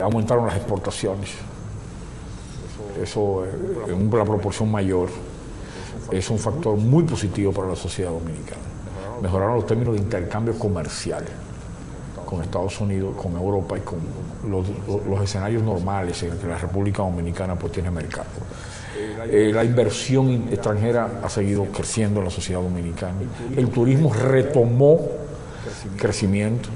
aumentaron las exportaciones. Eso en una proporción mayor es un factor muy positivo para la sociedad dominicana. Mejoraron los términos de intercambio comercial con Estados Unidos, con Europa y con los escenarios normales en que la República Dominicana pues tiene mercado. La inversión extranjera ha seguido creciendo en la sociedad dominicana. El turismo retomó crecimiento.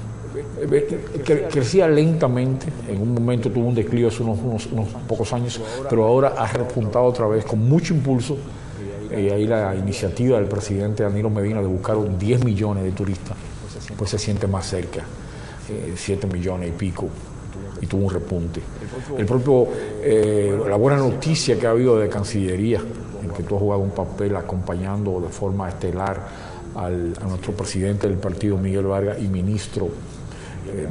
Crecía lentamente, en un momento tuvo un declive hace unos pocos años, pero ahora ha repuntado otra vez con mucho impulso. Y ahí la iniciativa del presidente Danilo Medina de buscar 10 millones de turistas, pues se siente más cerca, 7 millones y pico, y tuvo un repunte. La buena noticia que ha habido de Cancillería, en que tú has jugado un papel acompañando de forma estelar a nuestro presidente del partido, Miguel Vargas, y ministro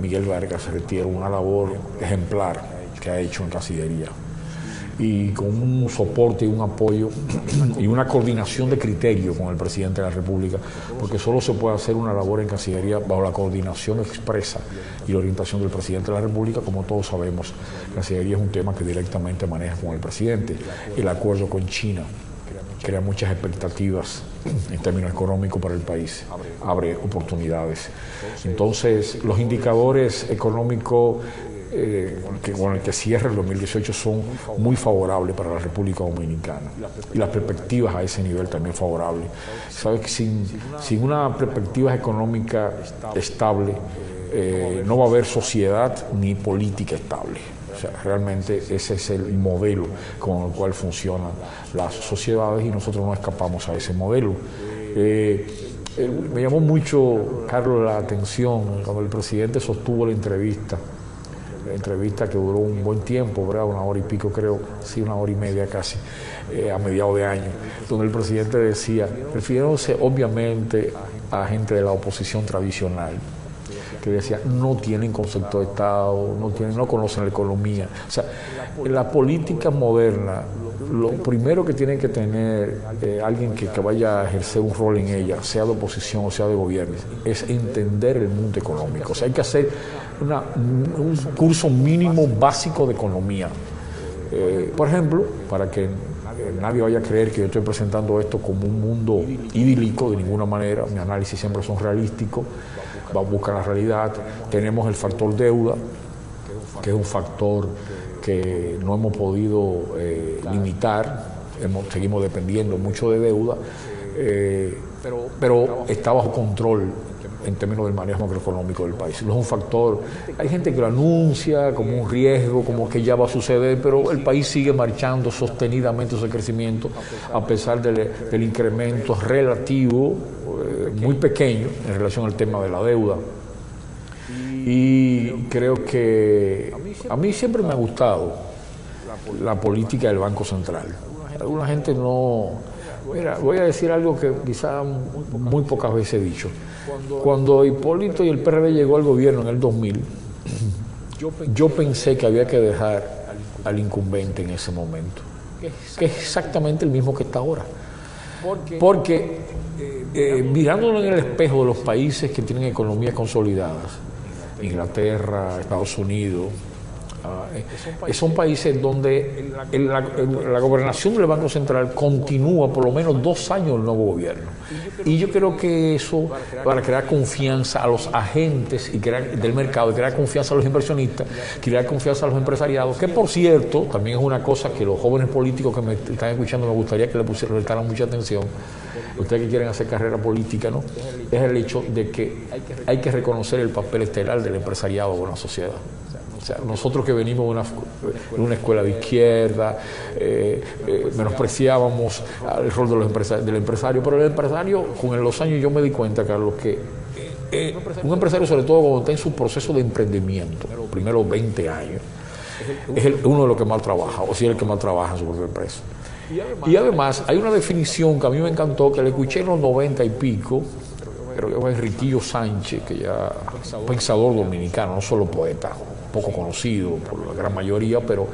Miguel Vargas se retira, una labor ejemplar que ha hecho en Cancillería. Y con un soporte y un apoyo y una coordinación de criterio con el presidente de la República, porque solo se puede hacer una labor en Cancillería bajo la coordinación expresa y la orientación del presidente de la República. Como todos sabemos, Cancillería es un tema que directamente maneja con el presidente. El acuerdo con China crea muchas expectativas en términos económicos para el país, abre oportunidades. Entonces, los indicadores económicos con el que cierra el 2018 son muy favorables para la República Dominicana, y las perspectivas a ese nivel también favorables. Sabes que sin una perspectiva económica estable no va a haber sociedad ni política estable. O sea, realmente ese es el modelo con el cual funcionan las sociedades y nosotros no escapamos a ese modelo. Me llamó mucho, Carlos, la atención cuando el presidente sostuvo la entrevista que duró un buen tiempo, ¿verdad? 1 hora y pico, creo, sí, 1 hora y media casi, a mediados de año, donde el presidente decía, refiriéndose obviamente a gente de la oposición tradicional, que decía, no tienen concepto de Estado, no conocen la economía. O sea, en la política moderna, lo primero que tiene que tener alguien que vaya a ejercer un rol en ella, sea de oposición o sea de gobierno, es entender el mundo económico. O sea, hay que hacer un curso mínimo básico de economía. Por ejemplo, para que nadie vaya a creer que yo estoy presentando esto como un mundo idílico, de ninguna manera, mis análisis siempre son realísticos, va a buscar la realidad. Tenemos el factor deuda, que es un factor que no hemos podido limitar, seguimos dependiendo mucho de deuda, pero está bajo control en términos del manejo macroeconómico del país. No es un factor, hay gente que lo anuncia como un riesgo, como que ya va a suceder, pero el país sigue marchando sostenidamente ese crecimiento a pesar del incremento relativo muy pequeño en relación al tema de la deuda. Y creo que a mí siempre me ha gustado la política del Banco Central. Alguna gente no... Mira, voy a decir algo que quizá muy pocas veces he dicho. Cuando Hipólito y el PRD llegó al gobierno en el 2000, yo pensé que había que dejar al incumbente en ese momento, que es exactamente el mismo que está ahora. Porque mirándolo en el espejo de los países que tienen economías consolidadas, Inglaterra, Estados Unidos, son países donde la gobernación del Banco Central continúa por lo menos 2 años el nuevo gobierno. Y yo creo que eso, para crear confianza a los agentes del mercado, crear confianza a los inversionistas, crear confianza a los empresariados, que por cierto, también es una cosa que los jóvenes políticos que me están escuchando me gustaría que le prestaran mucha atención, ustedes que quieren hacer carrera política, ¿no? Es el hecho de que hay que reconocer el papel estelar del empresariado en la sociedad. O sea, nosotros que venimos de una escuela de izquierda, menospreciábamos el rol del empresario, pero el empresario, con los años yo me di cuenta, Carlos, que un empresario, sobre todo cuando está en su proceso de emprendimiento, los primeros 20 años, es uno de los que más trabaja, o si es el que más trabaja en su propia empresa. Y además hay una definición que a mí me encantó, que le escuché en los 90 y pico, pero es Enriquillo Sánchez, que ya pensador dominicano, no solo poeta, poco conocido por la gran mayoría, pero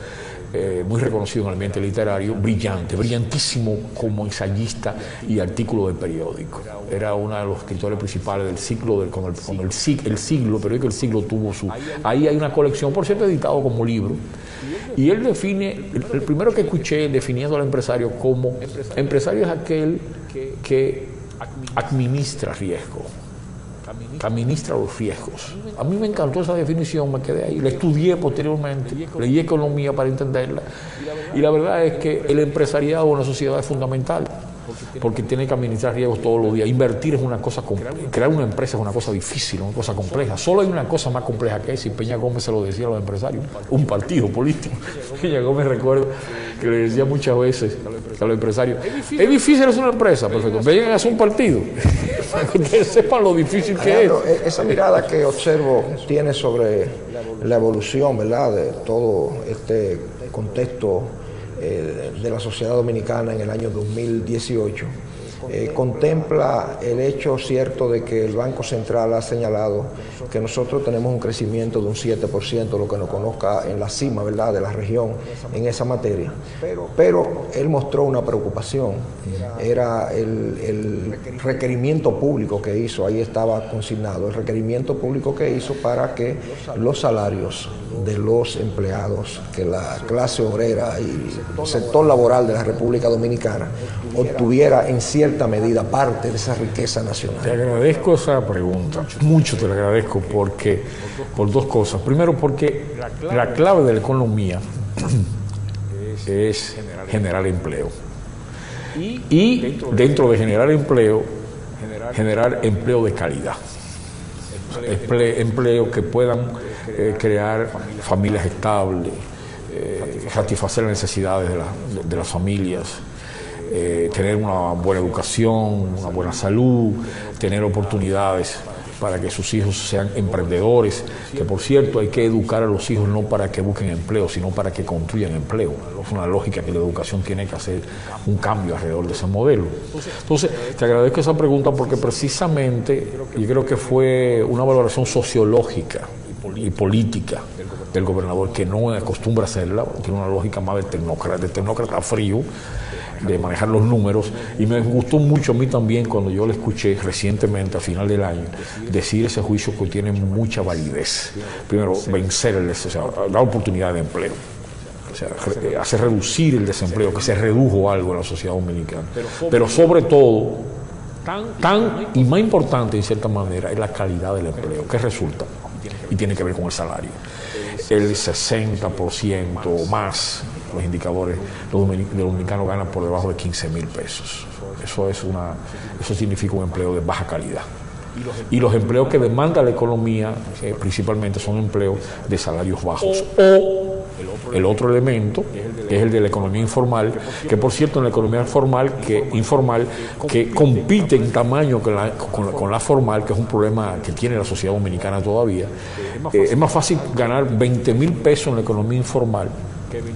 muy reconocido en el ambiente literario, brillante, brillantísimo como ensayista y artículo de periódico. Era uno de los escritores principales del siglo, cuando el siglo, pero es que el siglo tuvo su... Ahí hay una colección, por cierto, editado como libro, y él define, el primero que escuché definiendo al empresario como empresario es aquel que administra riesgo. Administra los riesgos. A mí me encantó esa definición, me quedé ahí, la estudié posteriormente, leí economía para entenderla, y la verdad es que el empresariado en una sociedad es fundamental, porque tiene que administrar riesgos todos los días. Invertir es una cosa compleja, crear una empresa es una cosa difícil, una cosa compleja. Solo hay una cosa más compleja que esa, y Peña Gómez se lo decía a los empresarios, un partido político. Peña Gómez, recuerdo que le decía muchas veces a los empresarios, es difícil hacer una empresa, perfecto, vengan a hacer un partido, para que ustedes sepan lo difícil que es. Esa mirada que observo tiene sobre la evolución, ¿verdad?, de todo este contexto de la sociedad dominicana en el año 2018, contempla el hecho cierto de que el Banco Central ha señalado que nosotros tenemos un crecimiento de un 7%, lo que nos conozca en la cima, ¿verdad?, de la región en esa materia. Pero él mostró una preocupación, era el requerimiento público que hizo, ahí estaba consignado, el requerimiento público que hizo para que los salarios de los empleados, que la clase obrera y el sector laboral de la República Dominicana obtuviera en cierta medida parte de esa riqueza nacional. Te agradezco esa pregunta, mucho te la agradezco, porque por dos cosas. Primero, porque la clave de la economía es generar empleo. Y dentro de generar empleo de calidad. Empleo que puedan crear familias estables, satisfacer las necesidades de las familias, tener una buena educación, una buena salud, tener oportunidades para que sus hijos sean emprendedores, que por cierto hay que educar a los hijos no para que busquen empleo, sino para que construyan empleo. Es una lógica que la educación tiene que hacer un cambio alrededor de ese modelo. Entonces, te agradezco esa pregunta porque precisamente yo creo que fue una valoración sociológica y política del gobernador, que no acostumbra a hacerla, tiene una lógica más de tecnócrata frío, de manejar los números, y me gustó mucho a mí también cuando yo le escuché recientemente, a final del año, decir ese juicio que tiene mucha validez. Primero, vencer dar oportunidad de empleo, o sea, hacer reducir el desempleo, que se redujo algo en la sociedad dominicana, pero sobre todo, tan y más importante en cierta manera, es la calidad del empleo, que resulta, y tiene que ver con el salario. El 60% o más, los indicadores, los dominicanos ganan por debajo de 15,000 pesos. Eso significa un empleo de baja calidad. Y los empleos que demanda la economía principalmente son empleos de salarios bajos. O el otro elemento, que es el de la economía informal, que por cierto en la economía informal, que compite en tamaño con la formal, que es un problema que tiene la sociedad dominicana todavía. Es más fácil ganar 20,000 pesos en la economía informal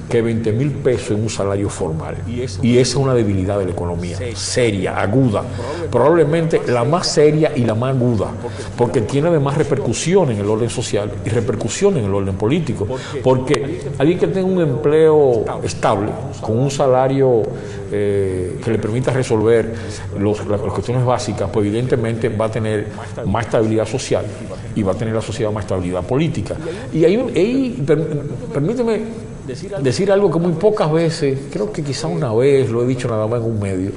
que 20,000 pesos en un salario formal. Y esa es una debilidad de la economía, seria, aguda, probablemente la más seria y la más aguda, porque tiene además repercusión en el orden social y repercusión en el orden político, porque alguien que tenga un empleo estable, con un salario que le permita resolver las cuestiones básicas, pues evidentemente va a tener más estabilidad social y va a tener la sociedad más estabilidad política. Y ahí permíteme decir algo que muy pocas veces, creo que quizá una vez lo he dicho nada más en un medio,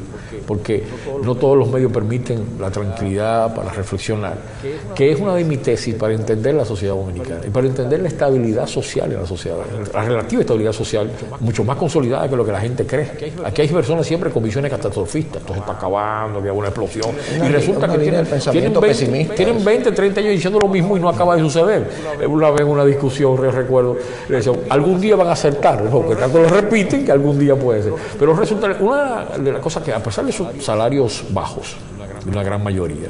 porque no todos los medios permiten la tranquilidad para reflexionar, que es una de mis tesis para entender la sociedad dominicana y para entender la estabilidad social en la sociedad, la relativa estabilidad social mucho más consolidada que lo que la gente cree. Aquí hay personas siempre con visiones catastrofistas, esto se está acabando, que hay una explosión, y resulta que tienen 20, 30 años diciendo lo mismo y no acaba de suceder. Una vez en una discusión, recuerdo, le decían, algún día van a acertar, porque tanto lo repiten que algún día puede ser. Pero resulta, una de las cosas que a pesar de sus salarios bajos, de una gran mayoría,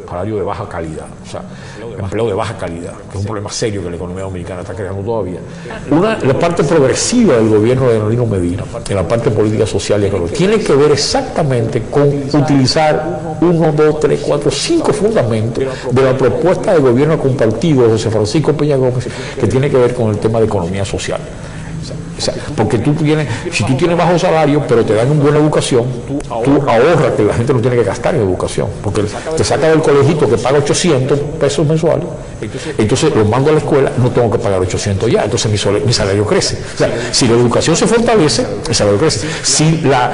salario de baja calidad, o sea, empleo de baja calidad, que es un problema serio que la economía dominicana está creando todavía. La parte progresiva del gobierno de Danilo Medina, en la parte política social y económica, tiene que ver exactamente con utilizar 1, 2, 3, 4, 5 fundamentos de la propuesta de gobierno compartido de José Francisco Peña Gómez, que tiene que ver con el tema de economía social. O sea, porque si tú tienes bajo salario, pero te dan una buena educación, tú ahorras que la gente no tiene que gastar en educación, porque te saca del colegito que paga 800 pesos mensuales, entonces los mando a la escuela, no tengo que pagar 800 ya, entonces mi salario crece. O sea, si la educación se fortalece, el salario crece. Si la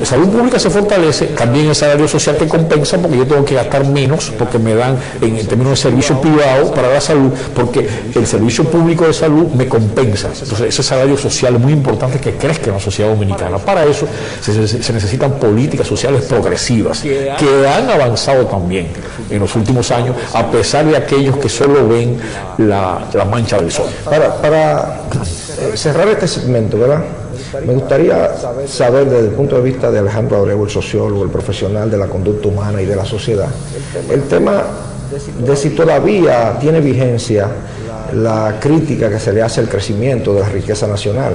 salud pública se fortalece, también el salario social te compensa, porque yo tengo que gastar menos, porque me dan, en términos de servicio privado para la salud, porque el servicio público de salud me compensa. Entonces ese salario social es muy importante que crezca en la sociedad dominicana. Para eso se necesitan políticas sociales progresivas que han avanzado también en los últimos años, a pesar de aquellos que solo ven la mancha del sol. Para cerrar este segmento, ¿verdad? Me gustaría saber desde el punto de vista de Alejandro Abreu, el sociólogo, el profesional de la conducta humana y de la sociedad, el tema de si todavía tiene vigencia la crítica que se le hace al crecimiento de la riqueza nacional,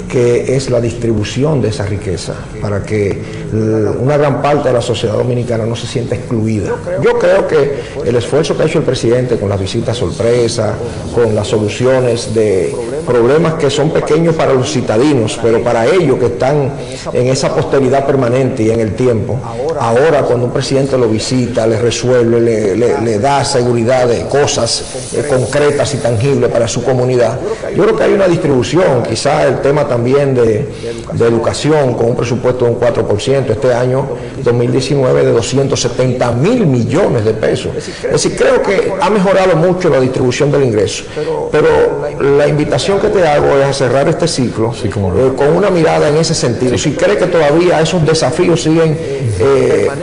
que es la distribución de esa riqueza, para que una gran parte de la sociedad dominicana no se sienta excluida. Yo creo que el esfuerzo que ha hecho el presidente con las visitas sorpresa, con las soluciones de problemas que son pequeños para los citadinos, pero para ellos que están en esa posteridad permanente y en el tiempo, ahora cuando un presidente lo visita, le resuelve, le da seguridad de cosas concretas y tangibles para su comunidad, yo creo que hay una distribución, quizá el tema también de educación, con un presupuesto de un 4%, este año 2019 de 270.000 millones de pesos. Es decir, creo que ha mejorado mucho la distribución del ingreso, pero la invitación que te hago es a cerrar este ciclo con una mirada en ese sentido. Si crees que todavía esos desafíos siguen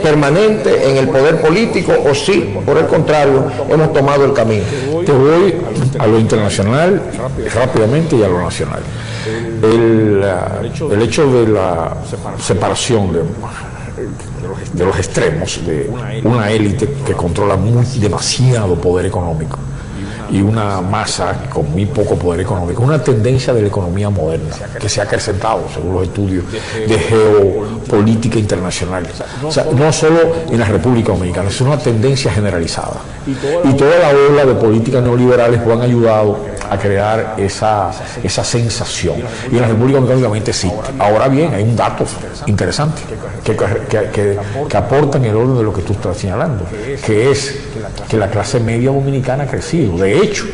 permanentes en el poder político, o si, por el contrario, hemos tomado el camino. Te voy a lo internacional rápidamente y a lo nacional. El hecho de la separación de los extremos, de una élite que controla demasiado poder económico y una masa con muy poco poder económico, una tendencia de la economía moderna que se ha acrecentado según los estudios de geopolítica internacional. O sea, no solo en la República Dominicana, es una tendencia generalizada. Y toda la ola de políticas neoliberales pues han ayudado a crear esa sensación. Y en la República Dominicana obviamente existe. Ahora bien, hay un dato interesante que aporta en el orden de lo que tú estás señalando, que es que la clase media dominicana ha crecido. De hecho,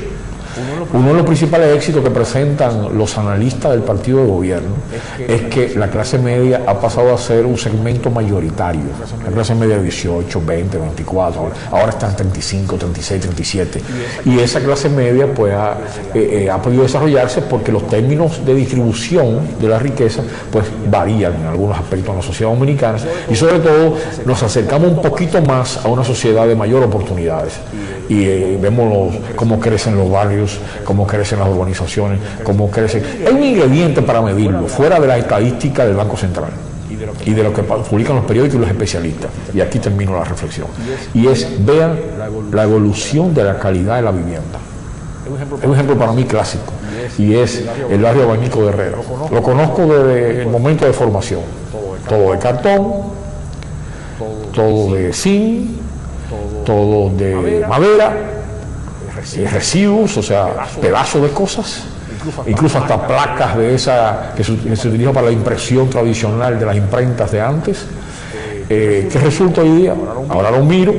uno de los principales éxitos que presentan los analistas del partido de gobierno es que la clase media ha pasado a ser un segmento mayoritario. La clase media de 18, 20, 24, ahora están 35, 36, 37. Y esa clase media pues ha podido desarrollarse porque los términos de distribución de la riqueza pues varían en algunos aspectos en la sociedad dominicana, y sobre todo nos acercamos un poquito más a una sociedad de mayor oportunidades. Y vemos cómo crecen los barrios, cómo crecen las urbanizaciones, cómo crecen. Hay un ingrediente para medirlo, fuera de la estadística del Banco Central y de lo que publican los periódicos y los especialistas. Y aquí termino la reflexión. Y es, vean la evolución de la calidad de la vivienda. Es un ejemplo para mí clásico, y es el barrio Abanico de Herrera. Lo conozco desde el momento de formación. Todo de cartón, todo de zinc, todo de madera, residuos, o sea, pedazos de cosas, incluso hasta placas de esa que se utilizan para la impresión tradicional de las imprentas de antes. ¿Qué resulta hoy día? Ahora lo miro,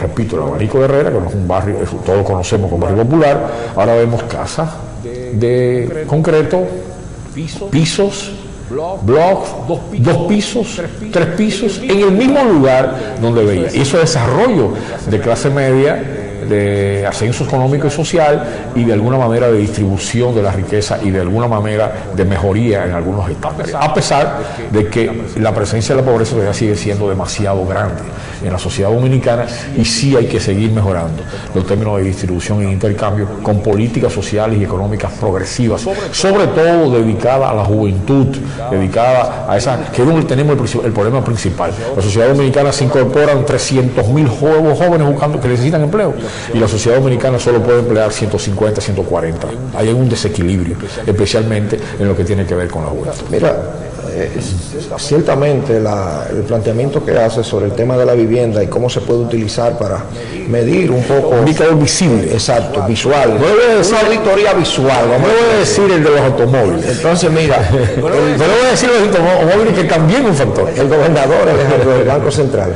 repito, el Abanico de Herrera, que no es un barrio, todos conocemos como barrio popular. Ahora vemos casas de concreto, pisos, blogs, 2 pisos, 3 pisos, en el mismo lugar donde veía. Y eso es desarrollo de clase media de ascenso económico y social y de alguna manera de distribución de la riqueza y de alguna manera de mejoría en algunos estados, a pesar de que la presencia de la pobreza todavía sigue siendo demasiado grande en la sociedad dominicana y sí hay que seguir mejorando los términos de distribución e intercambio con políticas sociales y económicas progresivas, sobre todo dedicadas a la juventud, dedicada a esa, que es donde tenemos el problema principal. La sociedad dominicana se incorporan 300.000 jóvenes buscando que necesitan empleo y la sociedad dominicana solo puede emplear 150, 140. Hay un desequilibrio, especialmente en lo que tiene que ver con la juventud. Mira, ciertamente el planteamiento que hace sobre el tema de la vivienda y cómo se puede utilizar para medir un poco... Un indicador visible. Exacto, visual. Una auditoría visual. No voy a decir el de los automóviles. Entonces, mira... Pero voy a decir los automóviles que también es un factor. El gobernador Alejandro del Banco Central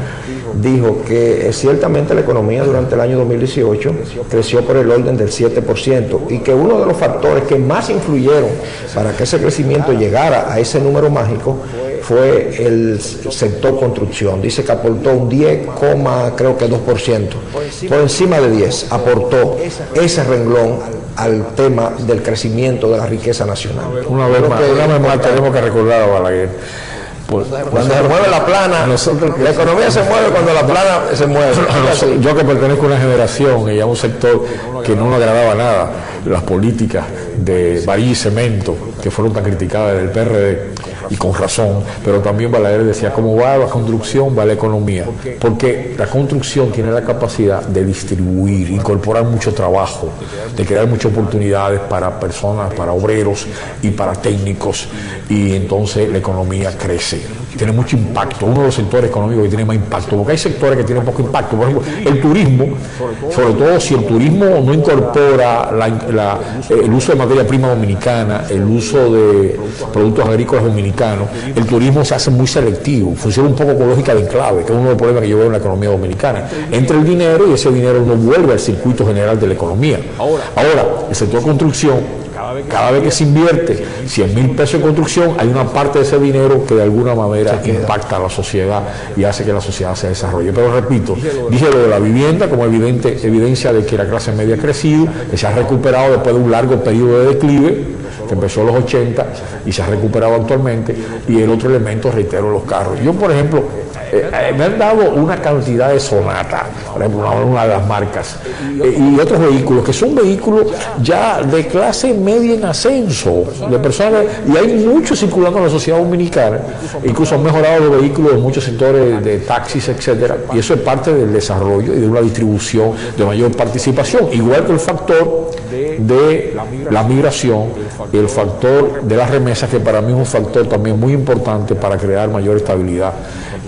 dijo que ciertamente la economía durante el año 2018 creció por el orden del 7% y que uno de los factores que más influyeron para que ese crecimiento llegara a ese número mágico fue el sector construcción. Dice que aportó un 10,2%, por encima de 10, aportó ese renglón al tema del crecimiento de la riqueza nacional. Una vez más tenemos que recordar a Balaguer. Cuando se mueve la plana, la economía se mueve cuando la plana se mueve. Yo que pertenezco a una generación y a un sector que no nos agradaba nada, las políticas de varilla y cemento que fueron tan criticadas del PRD, y con razón, pero también Balaguer decía, como va la construcción, va la economía, porque la construcción tiene la capacidad de distribuir, incorporar mucho trabajo, de crear muchas oportunidades para personas, para obreros y para técnicos, y entonces la economía crece, tiene mucho impacto, uno de los sectores económicos que tiene más impacto, porque hay sectores que tienen poco impacto, por ejemplo, el turismo, sobre todo si el turismo no incorpora el uso de materia prima dominicana, el uso de productos agrícolas dominicanos, el turismo se hace muy selectivo, funciona un poco con lógica de enclave, que es uno de los problemas que yo veo en la economía dominicana. Entra el dinero y ese dinero no vuelve al circuito general de la economía. Ahora, el sector construcción, cada vez que se invierte 100.000 pesos en construcción, hay una parte de ese dinero que de alguna manera impacta a la sociedad y hace que la sociedad se desarrolle. Pero repito, dije lo de la vivienda como evidencia de que la clase media ha crecido, que se ha recuperado después de un largo periodo de declive, que empezó en los 80 y se ha recuperado actualmente, y el otro elemento, reitero, los carros. Yo, por ejemplo, me han dado una cantidad de Sonata, por ejemplo, una de las marcas, y otros vehículos, que son vehículos ya de clase media en ascenso, de personas, y hay muchos circulando en la sociedad dominicana, incluso han mejorado los vehículos en muchos sectores de taxis, etcétera, y eso es parte del desarrollo y de una distribución de mayor participación, igual que el factor de la migración y el factor de las remesas, que para mí es un factor también muy importante para crear mayor estabilidad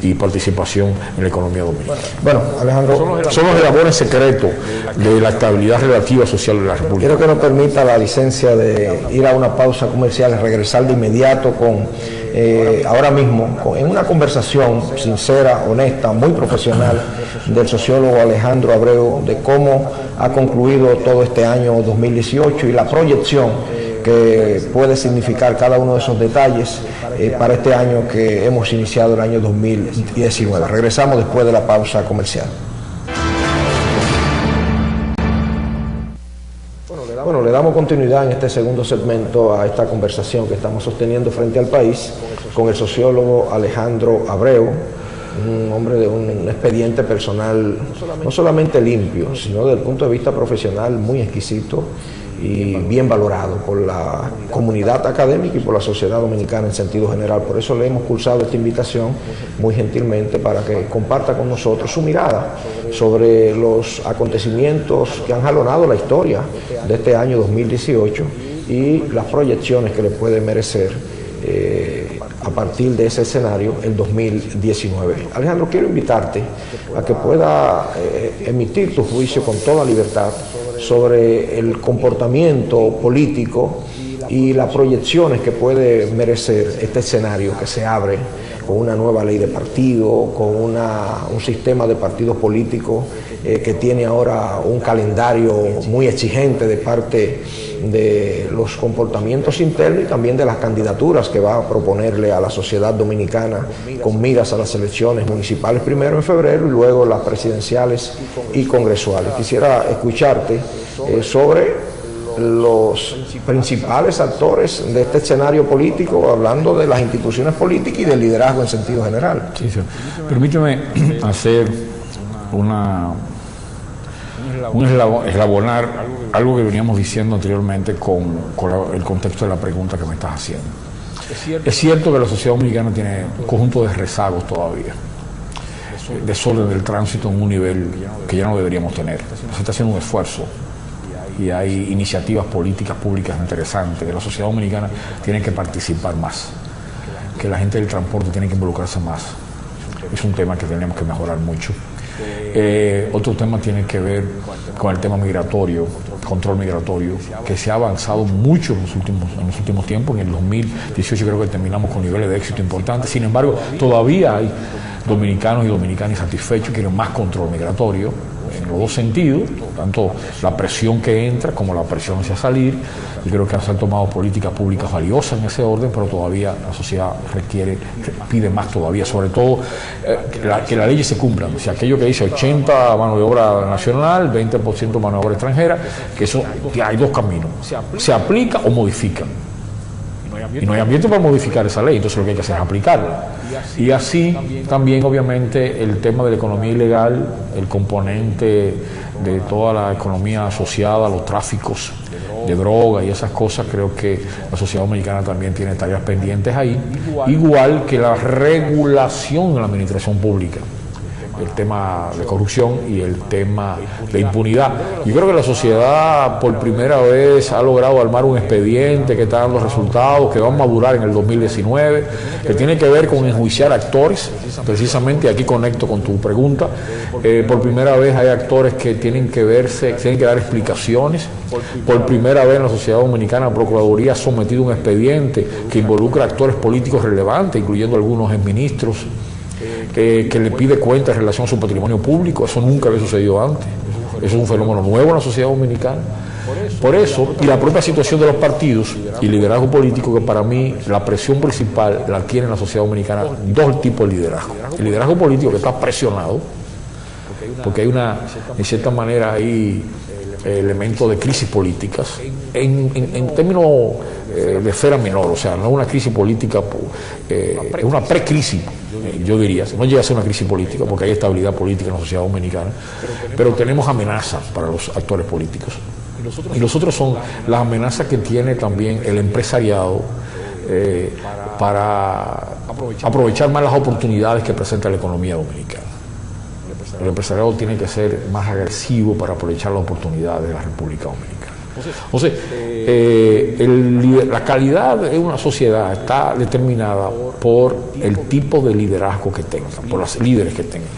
y participación en la economía dominicana. Bueno, Alejandro, son los eslabones secretos de la estabilidad relativa social de la República. Quiero que nos permita la licencia de ir a una pausa comercial, regresar de inmediato con ahora mismo en una conversación sincera, honesta, muy profesional del sociólogo Alejandro Abreu, de cómo ha concluido todo este año 2018 y la proyección que puede significar cada uno de esos detalles para este año que hemos iniciado, el año 2019. Regresamos después de la pausa comercial. Bueno, le damos continuidad en este segundo segmento a esta conversación que estamos sosteniendo frente al país con el sociólogo Alejandro Abreu, un hombre de un expediente personal no solamente limpio, sino desde el punto de vista profesional muy exquisito y bien valorado por la comunidad académica y por la sociedad dominicana en sentido general. Por eso le hemos cursado esta invitación muy gentilmente para que comparta con nosotros su mirada sobre los acontecimientos que han jalonado la historia de este año 2018 y las proyecciones que le puede merecer a partir de ese escenario el 2019. Alejandro, quiero invitarte a que pueda emitir tu juicio con toda libertad sobre el comportamiento político y las proyecciones que puede merecer este escenario que se abre con una nueva ley de partido, con un sistema de partidos políticos que tiene ahora un calendario muy exigente de parte de los comportamientos internos y también de las candidaturas que va a proponerle a la sociedad dominicana con miras a las elecciones municipales primero en febrero y luego las presidenciales y congresuales. Quisiera escucharte sobre los principales actores de este escenario político, hablando de las instituciones políticas y del liderazgo en sentido general. Sí, sí. Permíteme hacer eslabonar algo que veníamos diciendo anteriormente con el contexto de la pregunta que me estás haciendo. Es cierto que la sociedad dominicana tiene un conjunto de rezagos todavía, desorden del tránsito en un nivel que ya no deberíamos tener. Se está haciendo un esfuerzo y hay iniciativas políticas públicas interesantes, que la sociedad dominicana tiene que participar más, que la gente del transporte tiene que involucrarse más. Es un tema que tenemos que mejorar mucho. Otro tema tiene que ver con el tema migratorio, control migratorio, que se ha avanzado mucho en los últimos tiempos. En el 2018 creo que terminamos con niveles de éxito importantes. Sin embargo, todavía hay dominicanos y dominicanas insatisfechos que quieren más control migratorio, en los dos sentidos, tanto la presión que entra como la presión hacia salir. Y creo que se han tomado políticas públicas valiosas en ese orden, pero todavía la sociedad pide más todavía, sobre todo que las leyes se cumplan. O sea, aquello que dice 80 mano de obra nacional, 20% mano de obra extranjera, que eso hay dos caminos: se aplica o modifica. Y no hay ambiente para modificar esa ley, entonces lo que hay que hacer es aplicarla. Y así también, obviamente, el tema de la economía ilegal, el componente de toda la economía asociada a los tráficos de droga y esas cosas, creo que la sociedad dominicana también tiene tareas pendientes ahí, igual que la regulación de la administración pública, el tema de corrupción y el tema de impunidad. Yo creo que la sociedad por primera vez ha logrado armar un expediente que está dando resultados, que va a madurar en el 2019, que tiene que ver con enjuiciar actores, precisamente, y aquí conecto con tu pregunta. Por primera vez hay actores que tienen que dar explicaciones. Por primera vez en la sociedad dominicana la Procuraduría ha sometido un expediente que involucra actores políticos relevantes, incluyendo algunos exministros, que le pide cuenta en relación a su patrimonio público. Eso nunca había sucedido antes. Eso es un fenómeno nuevo en la sociedad dominicana. Por eso, y la propia situación de los partidos y liderazgo político, que para mí la presión principal la tiene en la sociedad dominicana dos tipos de liderazgo. El liderazgo político, que está presionado, porque hay en cierta manera, hay elementos de crisis políticas, en términos de esfera menor, o sea, no es una crisis política, es una precrisis, yo diría. No llega a ser una crisis política porque hay estabilidad política en la sociedad dominicana, pero tenemos amenazas para los actores políticos. Y los otros son las amenazas que tiene también el empresariado para aprovechar más las oportunidades que presenta la economía dominicana. El empresariado tiene que ser más agresivo para aprovechar las oportunidades de la República Dominicana. Entonces, la calidad de una sociedad está determinada por el tipo de liderazgo que tenga, por los líderes que tengan.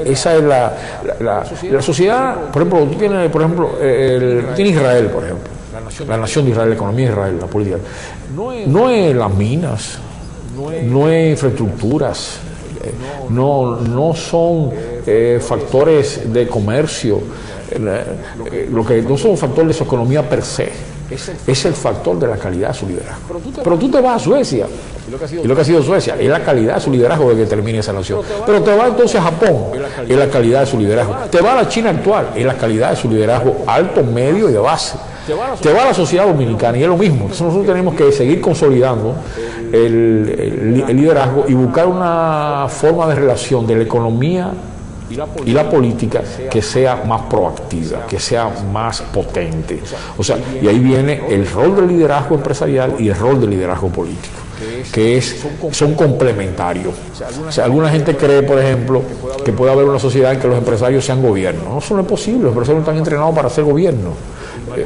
Esa es la sociedad. Por ejemplo, tú tienes, tiene Israel, por ejemplo, la nación de Israel, la economía de Israel, la política. No es las minas, no es infraestructuras, no son factores de comercio, lo que no son factores de su economía per se, es el factor de la calidad de su liderazgo. Pero tú te vas a Suecia, y lo que ha sido Suecia es la calidad de su liderazgo que determina esa nación. Pero te vas entonces a Japón, es la calidad de su liderazgo. Te vas a la China actual, es la calidad de su liderazgo alto, medio y de base. Te va a la sociedad dominicana y es lo mismo. Entonces nosotros tenemos que seguir consolidando el liderazgo y buscar una forma de relación de la economía y la política que sea más proactiva, que sea más potente. O sea, y ahí viene el rol del liderazgo empresarial y el rol del liderazgo político, que son complementarios. O sea, alguna gente cree, por ejemplo, que puede haber una sociedad en que los empresarios sean gobierno. No, eso no es posible. Los empresarios no están entrenados para ser gobierno.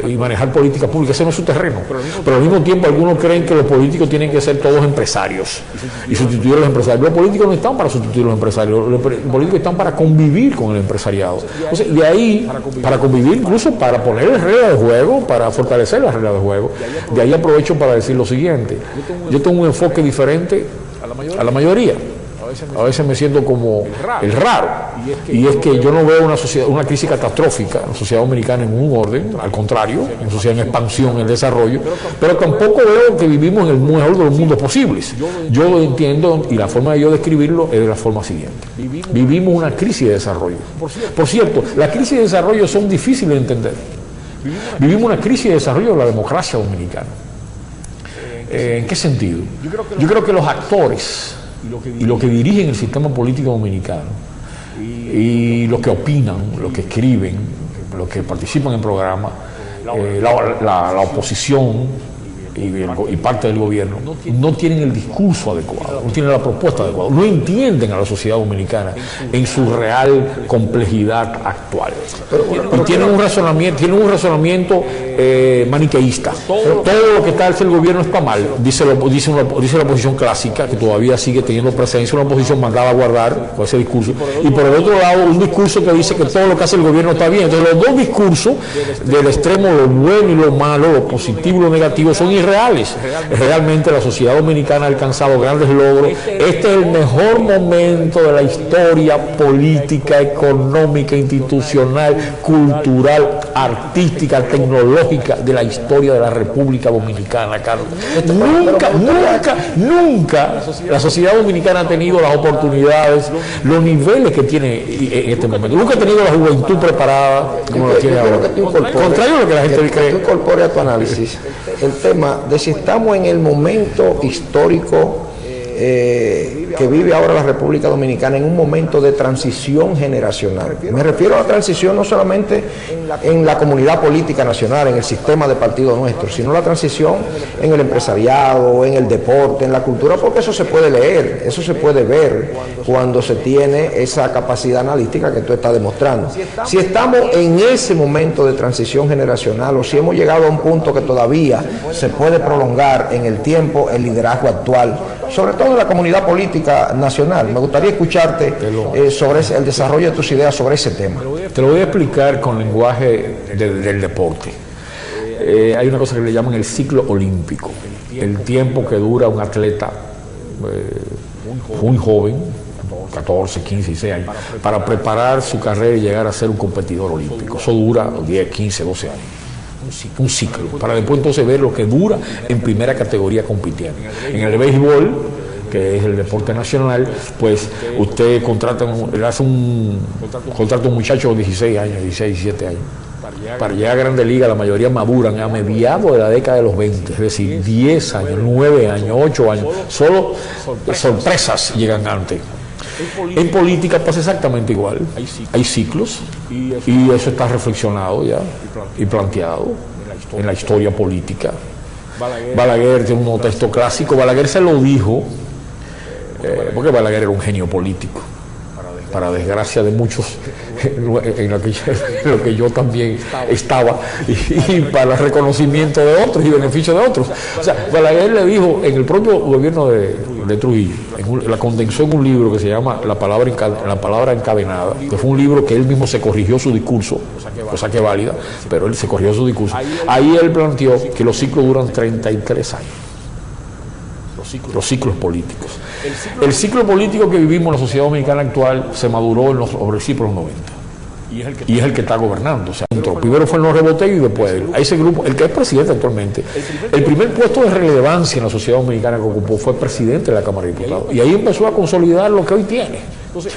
y manejar políticas públicas, ese no es su terreno. Pero al mismo tiempo algunos creen que los políticos tienen que ser todos empresarios y sustituir a los empresarios. Los políticos no están para sustituir a los empresarios, los políticos están para convivir con el empresariado. Entonces, de ahí, para convivir, incluso para poner reglas de juego, para fortalecer las reglas de juego. De ahí aprovecho para decir lo siguiente: yo tengo un enfoque diferente a la mayoría. A veces me siento como el raro, y es que yo no veo una crisis catastrófica en la sociedad dominicana en un orden, al contrario, una sociedad en expansión, en desarrollo, pero tampoco veo que vivimos en el mejor de los mundos posibles. Yo lo entiendo, y la forma de yo describirlo es de la forma siguiente: vivimos una crisis de desarrollo. Por cierto, las crisis de desarrollo son difíciles de entender. Vivimos una crisis de desarrollo de la democracia dominicana. ¿En qué sentido? Yo creo que los actores y los que dirigen el sistema político dominicano, y los que opinan, los que escriben, los que participan en programas, la oposición y parte del gobierno, no tienen el discurso adecuado, no tienen la propuesta adecuada, no entienden a la sociedad dominicana en su real complejidad actual. Y tienen un razonamiento maniqueísta. Todo lo que está hace el gobierno está mal, dice la oposición clásica, que todavía sigue teniendo presencia, una oposición mandada a guardar con ese discurso, y por el otro lado un discurso que dice que todo lo que hace el gobierno está bien. Entonces los dos discursos, del extremo lo bueno y lo malo, lo positivo y lo negativo, son irreales. Realmente la sociedad dominicana ha alcanzado grandes logros. Este es el mejor momento de la historia política, económica, institucional, cultural, artística, tecnológica de la historia de la República Dominicana, Carlos. Nunca la sociedad dominicana ha tenido las oportunidades, los niveles que tiene en este momento. Nunca ha tenido la juventud preparada como lo tiene ahora. Contrario a lo que la gente cree. Tú incorpores a tu análisis el tema de si estamos en el momento histórico que vive ahora la República Dominicana, en un momento de transición generacional. Me refiero a la transición no solamente en la comunidad política nacional, en el sistema de partido nuestro, sino la transición en el empresariado, en el deporte, en la cultura, porque eso se puede leer, eso se puede ver cuando se tiene esa capacidad analítica que tú estás demostrando. Si estamos en ese momento de transición generacional, o si hemos llegado a un punto que todavía se puede prolongar en el tiempo el liderazgo actual, sobre todo en la comunidad política nacional. Me gustaría escucharte sobre el desarrollo de tus ideas sobre ese tema. Te lo voy a explicar con lenguaje del deporte. Hay una cosa que le llaman el ciclo olímpico, el tiempo que dura un atleta muy joven, 14, 15, 16 años, para preparar su carrera y llegar a ser un competidor olímpico. Eso dura 10, 15, 12 años. Un ciclo, para después entonces ver lo que dura en primera categoría compitiendo. En el béisbol, que es el deporte nacional, pues usted contrata un muchacho de 16 años, 16, 17 años. Para llegar a Grandes Ligas, la mayoría maduran a mediados de la década de los 20, es decir, 10 años, 9 años, 8 años. Solo sorpresas llegan antes. En política pasa exactamente igual. Hay ciclos, y eso está reflexionado ya y planteado en la historia política. Balaguer tiene un texto clásico. Balaguer se lo dijo porque Balaguer era un genio político, para desgracia de muchos, en lo que yo también estaba, y para reconocimiento de otros y beneficio de otros. O sea, Balaguer le dijo en el propio gobierno de Trujillo, la condensó en un libro que se llama La palabra encadenada, que fue un libro que él mismo se corrigió su discurso, cosa que es válida, pero él se corrigió su discurso. Ahí él planteó que los ciclos duran 33 años. Los ciclos políticos. El ciclo político que vivimos en la sociedad dominicana actual se maduró sobre el ciclo 90. Y es el que está gobernando. O sea, primero fue el no reboteo y después a ese grupo, el que es presidente actualmente. El primer puesto de relevancia en la sociedad dominicana que ocupó fue presidente de la Cámara de Diputados. Y ahí empezó a consolidar lo que hoy tiene.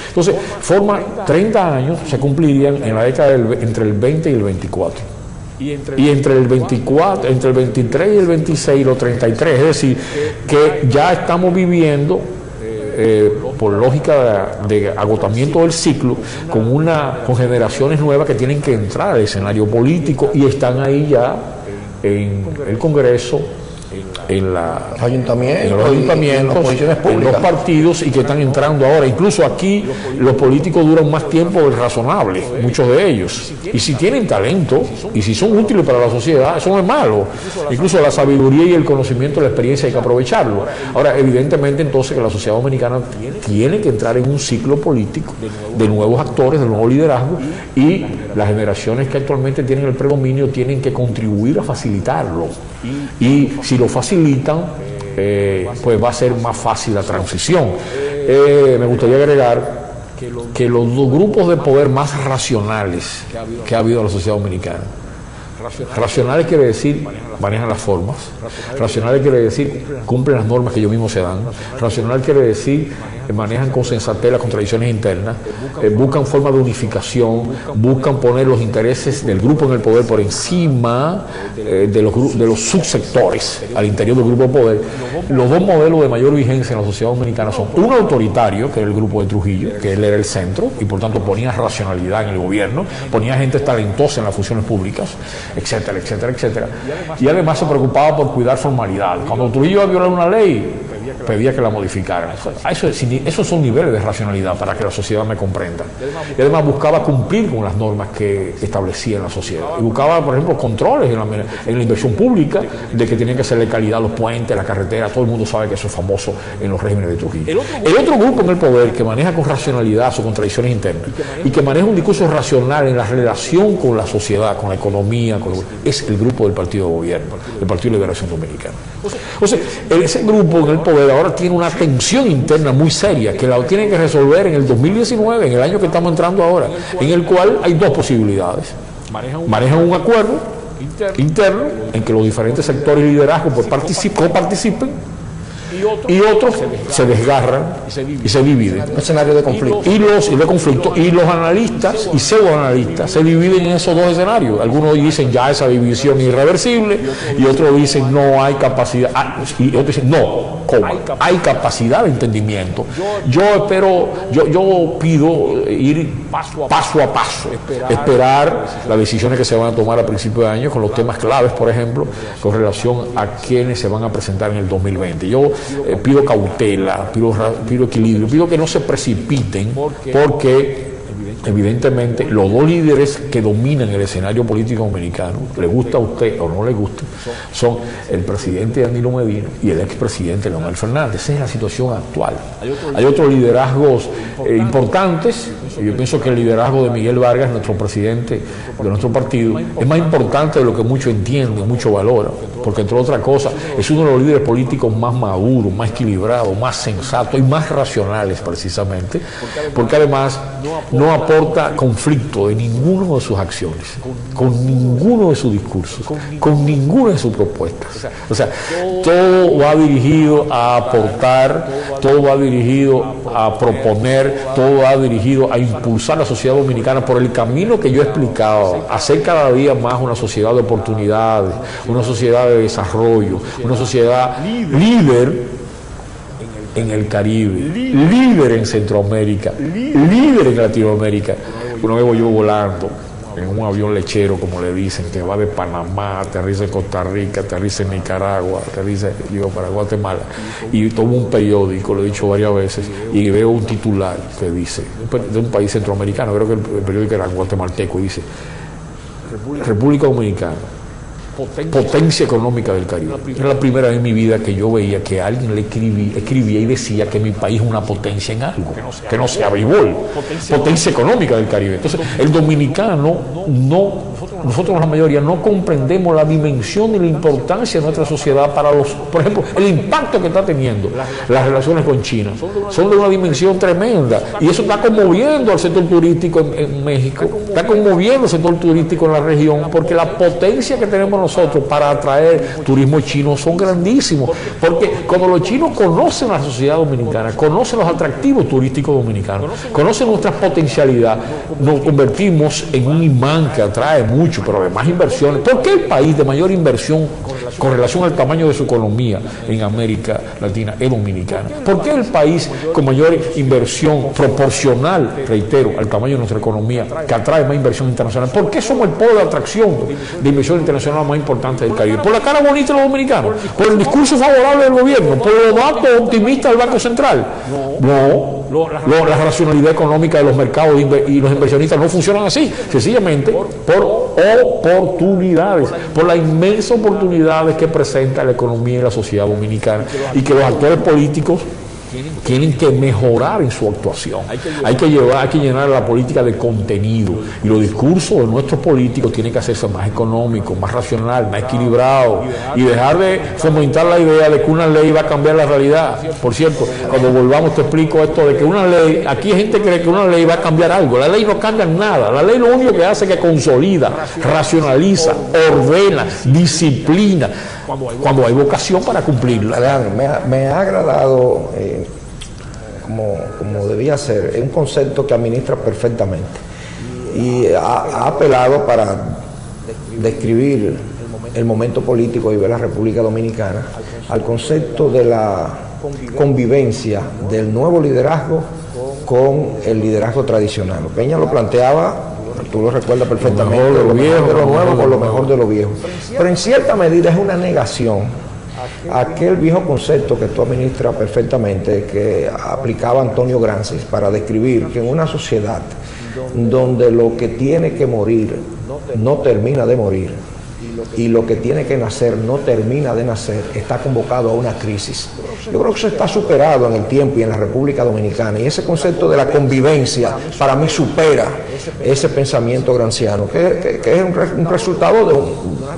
Entonces, forma 30 años se cumplirían en la década entre el 20 y el 24. Y entre el 24, entre el 23 y el 26, los 33, es decir, que ya estamos viviendo, por lógica de agotamiento del ciclo, con generaciones nuevas que tienen que entrar al escenario político y están ahí ya en el Congreso, en los ayuntamientos, en los partidos, y que están entrando ahora. Incluso aquí los políticos duran más tiempo del razonable, muchos de ellos. Y si tienen talento y si son útiles para la sociedad, eso no es malo. Incluso la sabiduría y el conocimiento, la experiencia hay que aprovecharlo. Ahora, evidentemente, entonces que la sociedad dominicana tiene que entrar en un ciclo político de nuevos actores, de nuevo liderazgo, y las generaciones que actualmente tienen el predominio tienen que contribuir a facilitarlo. Y si lo facilitan, pues va a ser más fácil la transición. Me gustaría agregar que los dos grupos de poder más racionales que ha habido en la sociedad dominicana, racionales quiere decir manejan las formas, racionales quiere decir cumplen las normas que ellos mismos se dan, racional quiere decir manejan con sensatez las contradicciones internas, buscan formas de unificación, buscan poner los intereses del grupo en el poder por encima de los subsectores al interior del grupo de poder. Los dos modelos de mayor vigencia en la sociedad dominicana son un autoritario, que era el grupo de Trujillo, que él era el centro y por tanto ponía racionalidad en el gobierno, ponía gente talentosa en las funciones públicas, etcétera, etcétera, etcétera. Y además se preocupaba por cuidar formalidades. Cuando Trujillo iba a violar una ley, pedía que la modificaran. Esos son niveles de racionalidad para que la sociedad me comprenda. Y además buscaba cumplir con las normas que establecía en la sociedad. Y buscaba, por ejemplo, controles en la inversión pública, de que tenían que ser de calidad los puentes, las carreteras. Todo el mundo sabe que eso es famoso en los regímenes de Trujillo. El otro grupo en el poder que maneja con racionalidad sus contradicciones internas y que maneja un discurso racional en la relación con la sociedad, con la economía, es el grupo del Partido de Gobierno, el Partido de Liberación Dominicana. O sea, ese grupo en el poder ahora tiene una tensión interna muy seria que la tienen que resolver en el 2019, en el año que estamos entrando ahora, en el cual hay dos posibilidades. Manejan un acuerdo interno en que los diferentes sectores y liderazgos coparticipen, y otros se desgarran y se dividen. Un escenario de conflicto. Y los analistas y pseudoanalistas se dividen en esos dos escenarios. Algunos dicen ya esa división es irreversible, y otros dicen no hay capacidad, y otros dicen no, ¿cómo? Hay capacidad de entendimiento. Yo pido ir paso a paso, esperar las decisiones que se van a tomar a principios de año con los temas claves, por ejemplo, con relación a quienes se van a presentar en el 2020. Yo pido cautela, pido equilibrio, pido que no se precipiten, porque evidentemente los dos líderes que dominan el escenario político dominicano, le gusta a usted o no le gusta, son el presidente Danilo Medina y el expresidente Leonel Fernández. Esa es la situación actual. Hay otros liderazgos importantes. Yo pienso que el liderazgo de Miguel Vargas, nuestro presidente de nuestro partido, es más importante de lo que muchos entienden, mucho valoran, porque entre otras cosas es uno de los líderes políticos más maduros, más equilibrados, más sensatos y más racionales, precisamente, porque además no aporta conflicto de ninguna de sus acciones, con ninguno de sus discursos, con ninguna de sus propuestas. O sea, todo va dirigido a aportar, todo va dirigido a proponer, todo va dirigido a impulsar la sociedad dominicana por el camino que yo he explicado, hacer cada día más una sociedad de oportunidades, una sociedad de desarrollo, una sociedad líder en el Caribe, líder en Centroamérica, líder en Latinoamérica. Una vez voy yo volando en un avión lechero, como le dicen, que va de Panamá, aterriza en Costa Rica, aterriza en Nicaragua, aterriza para Guatemala, y tomo un periódico, lo he dicho varias veces, y veo un titular que dice, de un país centroamericano, creo que el periódico era guatemalteco, y dice: República Dominicana, potencia económica del Caribe. Era la primera vez en mi vida que yo veía que alguien le escribía y decía que mi país es una potencia en algo, que no sea béisbol, potencia económica del Caribe. Entonces, el dominicano nosotros la mayoría no comprendemos la dimensión y la importancia de nuestra sociedad para por ejemplo, el impacto que está teniendo las relaciones con China. Son de una dimensión tremenda, y eso está conmoviendo al sector turístico en México, está conmoviendo al sector turístico en la región, porque la potencia que tenemos nosotros para atraer turismo chino son grandísimos, porque cuando los chinos conocen la sociedad dominicana, conocen los atractivos turísticos dominicanos, conocen nuestra potencialidad, nos convertimos en un imán que atrae mucho, pero además inversiones. ¿Por qué el país de mayor inversión con relación al tamaño de su economía en América Latina es Dominicana. ¿Por qué el país con mayor inversión proporcional, reitero, al tamaño de nuestra economía, que atrae más inversión internacional? ¿Por qué somos el polo de atracción de inversión internacional más importante del Caribe? ¿Por la cara bonita de los dominicanos? ¿Por el discurso favorable del gobierno? ¿Por los datos optimistas del Banco Central? No. La racionalidad económica de los mercados y los inversionistas no funcionan así, sencillamente por oportunidades, por las inmensas oportunidades que presenta la economía y la sociedad dominicana, y que los actores políticos tienen que mejorar en su actuación. Hay que llenar la política de contenido, y los discursos de nuestros políticos tienen que hacerse más económicos, más racional, más equilibrados, y dejar de fomentar la idea de que una ley va a cambiar la realidad. Por cierto, cuando volvamos te explico esto de que una ley, aquí gente cree que una ley va a cambiar algo. La ley no cambia nada. La ley lo único que hace es que consolida, racionaliza, ordena, disciplina, cuando hay vocación para cumplirla. Alejandro, me ha agradado, como debía ser, es un concepto que administra perfectamente, y ha apelado para describir el momento político de la República Dominicana al concepto de la convivencia del nuevo liderazgo con el liderazgo tradicional. Peña lo planteaba, tú lo recuerdas perfectamente, lo mejor de lo nuevo con lo mejor de lo viejo. Pero en cierta medida es una negación a aquel viejo concepto que tú administras perfectamente, que aplicaba Antonio Gramsci para describir que en una sociedad donde lo que tiene que morir no termina de morir, y lo que tiene que nacer no termina de nacer, está convocado a una crisis. Yo creo que eso está superado en el tiempo y en la República Dominicana, y ese concepto de la convivencia para mí supera ese pensamiento gramsciano, que es un resultado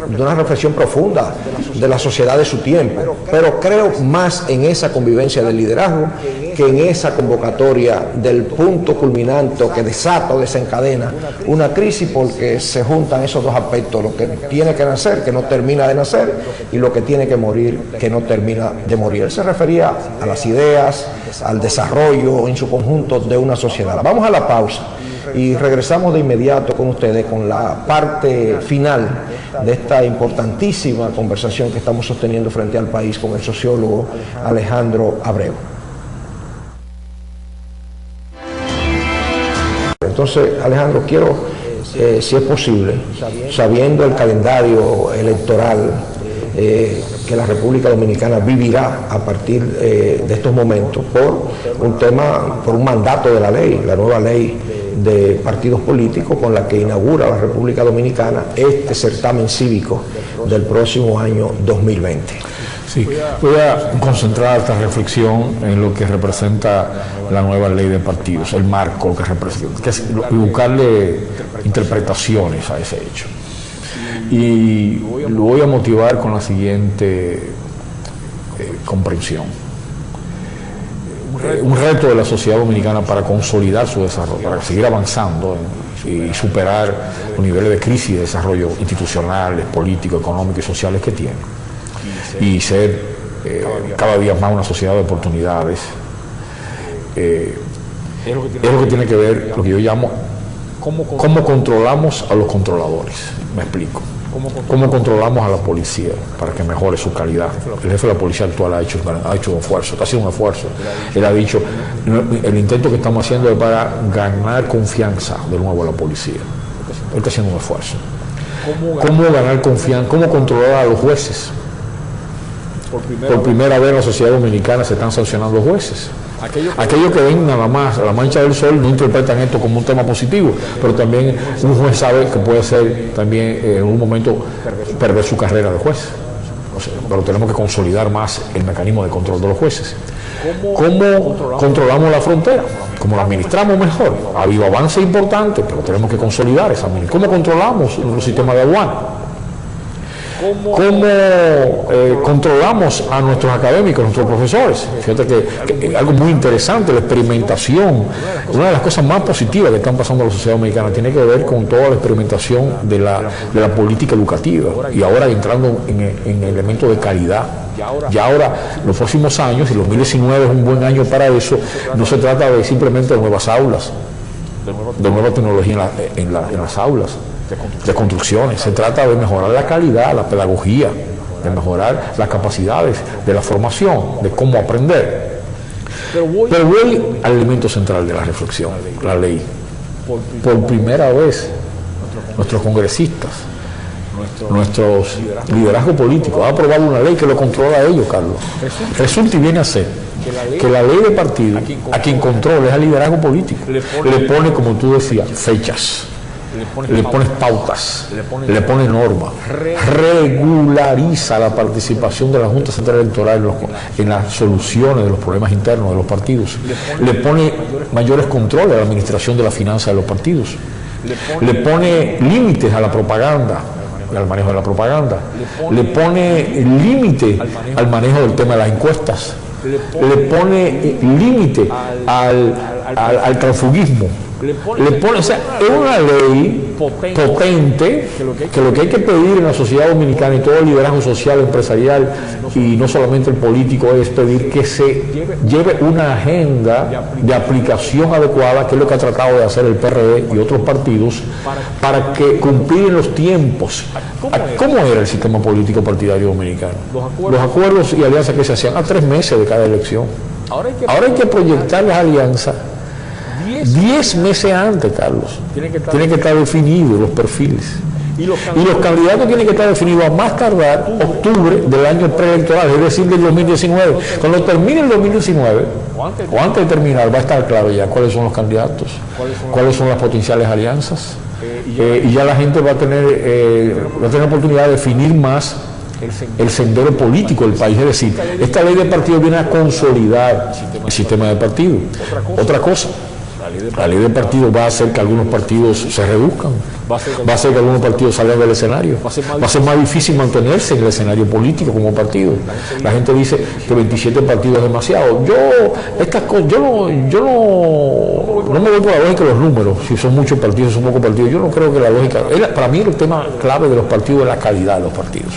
de una reflexión profunda de la sociedad de su tiempo. Pero creo más en esa convivencia del liderazgo que en esa convocatoria del punto culminante que desata o desencadena una crisis, porque se juntan esos dos aspectos: lo que tiene que nacer, que no termina de nacer, y lo que tiene que morir, que no termina de morir. Él se refería a las ideas, al desarrollo en su conjunto de una sociedad. Vamos a la pausa y regresamos de inmediato con ustedes con la parte final de esta importantísima conversación que estamos sosteniendo frente al país con el sociólogo Alejandro Abreu. Entonces, Alejandro, quiero, si es posible, sabiendo el calendario electoral que la República Dominicana vivirá a partir de estos momentos por un mandato de la ley, la nueva ley de partidos políticos con la que inaugura la República Dominicana este certamen cívico del próximo año 2020. Sí, voy a concentrar esta reflexión en lo que representa la nueva ley de partidos, el marco que representa, que es buscarle interpretaciones a ese hecho. Y lo voy a motivar con la siguiente comprensión. Un reto de la sociedad dominicana para consolidar su desarrollo, para seguir avanzando y superar los niveles de crisis de desarrollo institucionales, políticos, económicos y sociales que tiene, y ser cada día más una sociedad de oportunidades, es lo que tiene que ver, lo que yo llamo, cómo controlamos a los controladores. Me explico. ¿Cómo controlamos a la policía para que mejore su calidad? El jefe de la policía actual ha hecho un esfuerzo, está haciendo un esfuerzo. Él ha dicho, el intento que estamos haciendo es para ganar confianza de nuevo a la policía. Él está haciendo un esfuerzo. ¿Cómo ganar confianza? ¿Cómo controlar a los jueces? Por primera vez en la sociedad dominicana se están sancionando los jueces. Aquellos que ven nada más a la mancha del sol no interpretan esto como un tema positivo, pero también un juez sabe que puede ser también en un momento perder su carrera de juez. Pero tenemos que consolidar más el mecanismo de control de los jueces. ¿Cómo controlamos la frontera? ¿Cómo la administramos mejor? Ha habido avances importantes, pero tenemos que consolidar esa administración. ¿Cómo controlamos los sistemas de aduana? ¿Cómo controlamos a nuestros académicos, a nuestros profesores? Fíjate que algo muy interesante, la experimentación, una de las cosas más positivas que están pasando en la sociedad dominicana tiene que ver con toda la experimentación de la política educativa, y ahora entrando en elementos de calidad. Y ahora, los próximos años, y 2019 es un buen año para eso, no se trata de simplemente de nuevas aulas, de nueva tecnología en las aulas, de construcciones. Se trata de mejorar la calidad, la pedagogía, de mejorar las capacidades de la formación, de cómo aprender. Pero voy al elemento central de la reflexión, la ley. Por primera vez, nuestros congresistas, nuestros liderazgos políticos han aprobado una ley que lo controla a ellos, Carlos. Resulta y viene a ser que la ley de partido, a quien controla es al liderazgo político. Le pone, como tú decías, fechas, le pones pautas, le pone normas, regulariza la participación de la Junta Central Electoral en las soluciones de los problemas internos de los partidos, le pone mayores controles a la administración de la finanza de los partidos, le pone límites a la propaganda, al manejo de la propaganda, le pone límite al manejo del tema de las encuestas, le pone límite al transfugismo. O sea, es una ley potente que lo que hay que pedir en la sociedad dominicana y todo el liderazgo social, empresarial y no solamente el político es pedir que se lleve una agenda de aplicación adecuada, que es lo que ha tratado de hacer el PRD y otros partidos, para que cumplir en los tiempos. ¿Cómo era el sistema político partidario dominicano? Los acuerdos y alianzas que se hacían a 3 meses de cada elección. Ahora hay que proyectar las alianzas 10 meses antes, Carlos. Tienen que estar definidos los perfiles. Y los candidatos tienen que estar definidos a más tardar octubre del año preelectoral, es decir, del 2019. Cuando termine el 2019, o antes de terminar, va a estar claro ya cuáles son los candidatos, cuáles son las potenciales alianzas. Y ya la gente va a tener oportunidad de definir más el sendero político del país. Es decir, esta ley de partido viene a consolidar el sistema de partido. Otra cosa, la ley de partido va a hacer que algunos partidos se reduzcan, va a hacer que algunos partidos salgan del escenario, va a ser más difícil mantenerse en el escenario político como partido. La gente dice que 27 partidos es demasiado. Yo no me voy por la lógica de los números, si son muchos partidos, son pocos partidos. Yo no creo que la lógica, para mí el tema clave de los partidos es la calidad de los partidos.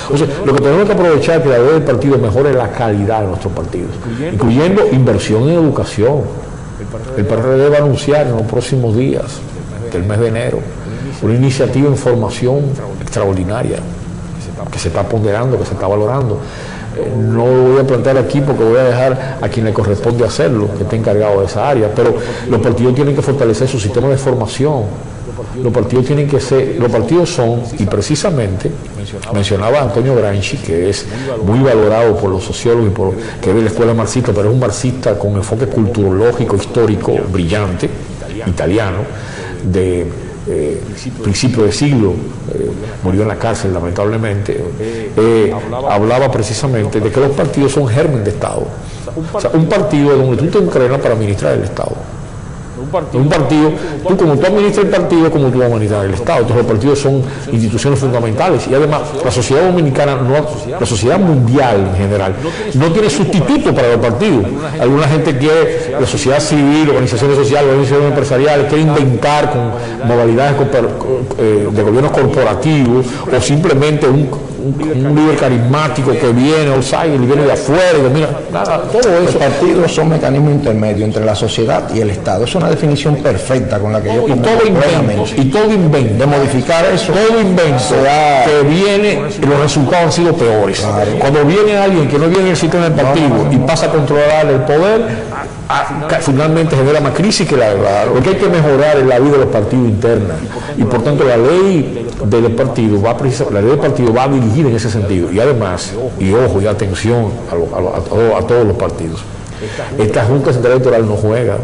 O sea, lo que tenemos que aprovechar es que la ley del partido mejore la calidad de nuestros partidos, incluyendo inversión en educación. El PRD va a anunciar en los próximos días del mes de enero una iniciativa en formación extraordinaria que se está ponderando, que se está valorando. No lo voy a plantear aquí porque voy a dejar a quien le corresponde hacerlo, que esté encargado de esa área, pero los partidos tienen que fortalecer su sistema de formación. Los partidos son, y precisamente mencionaba Antonio Gramsci, que es muy valorado por los sociólogos y que ve la escuela marxista, pero es un marxista con enfoque culturológico, histórico, brillante, italiano, de principio de siglo, murió en la cárcel lamentablemente. Hablaba precisamente de que los partidos son germen de Estado. O sea, un partido donde tú te entrenas para administrar el Estado. Un partido, como tú administras el partido, como tú administras el Estado. Entonces los partidos son instituciones fundamentales, y además la sociedad dominicana, la sociedad mundial en general, no tiene sustituto para los partidos. Alguna gente quiere, la sociedad civil, organizaciones sociales, organizaciones empresariales, quiere inventar con modalidades de gobiernos corporativos, o simplemente un líder carismático que viene, y viene de afuera, y mira, nada, todo eso. Los partidos son mecanismos intermedios entre la sociedad y el Estado. Es una definición perfecta con la que yo y todo invento de modificar eso, todo invento que viene, los resultados han sido peores. Claro. Cuando viene alguien que no viene del sistema del partido y pasa a controlar el poder, finalmente genera más crisis que la verdad. Lo que hay que mejorar es la vida de los partidos interna, y por tanto la ley del partido va a dirigir en ese sentido. Y además, y ojo y atención a todos los partidos, esta Junta Central Electoral no juega.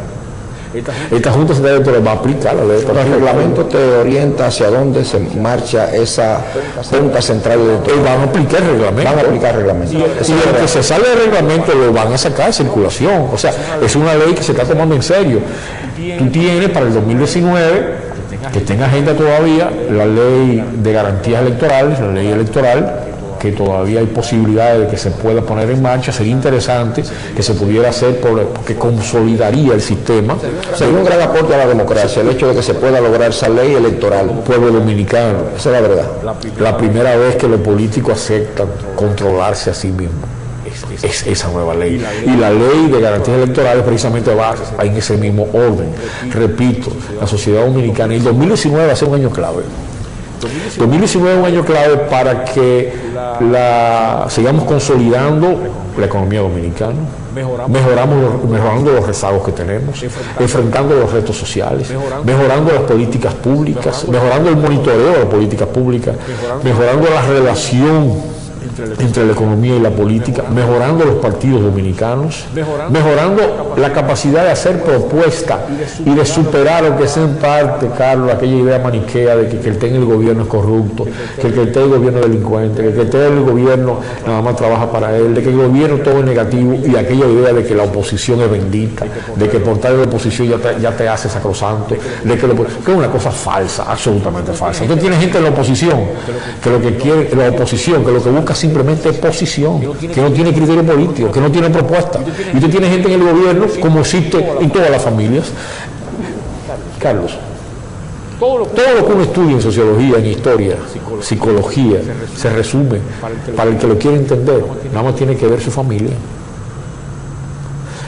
Esta Junta Central Electoral va a aplicar la ley de partido. El reglamento te orienta hacia dónde se marcha esa Junta Central Electoral. Van a aplicar el reglamento. Van a aplicar el reglamento. Y el que se sale del reglamento lo van a sacar de circulación. O sea, es una ley que se está tomando en serio. Tú tienes para el 2019, que está en agenda todavía, la ley de garantías electorales, la ley electoral, que todavía hay posibilidades de que se pueda poner en marcha. Sería interesante que se pudiera hacer porque consolidaría el sistema. Sería un gran aporte a la democracia el hecho de que se pueda lograr esa ley electoral. Pueblo dominicano, esa es la verdad. La primera vez que los políticos aceptan controlarse a sí mismos es esa nueva ley. Y la ley de garantías electorales precisamente va en ese mismo orden. Repito, la sociedad dominicana, y el 2019 va a ser un año clave. 2019 es un año clave para que sigamos consolidando la economía dominicana, mejorando los rezagos que tenemos, enfrentando los retos sociales, mejorando las políticas públicas, mejorando el monitoreo de las políticas públicas, mejorando la relación entre la economía y la política, mejorando los partidos dominicanos, mejorando la capacidad de hacer propuestas y de superar, aunque sea en parte, Carlos, aquella idea maniquea de que el que esté en el gobierno es corrupto, que el que esté en el gobierno es delincuente, que el que esté en el gobierno nada más trabaja para él, de que el gobierno todo es negativo, y aquella idea de que la oposición es bendita, de que por tal de la oposición ya te hace sacrosanto, de que es una cosa falsa, absolutamente falsa. Entonces tiene gente en la oposición que lo que quiere, la oposición, que lo que busca simplemente es posición, que no tiene criterio político, que no tiene propuesta. Y usted tiene gente en el gobierno, como existe en todas las familias. Carlos, todo lo que uno estudia en sociología, en historia, psicología, se resume, para el que lo quiere entender, nada más tiene que ver su familia.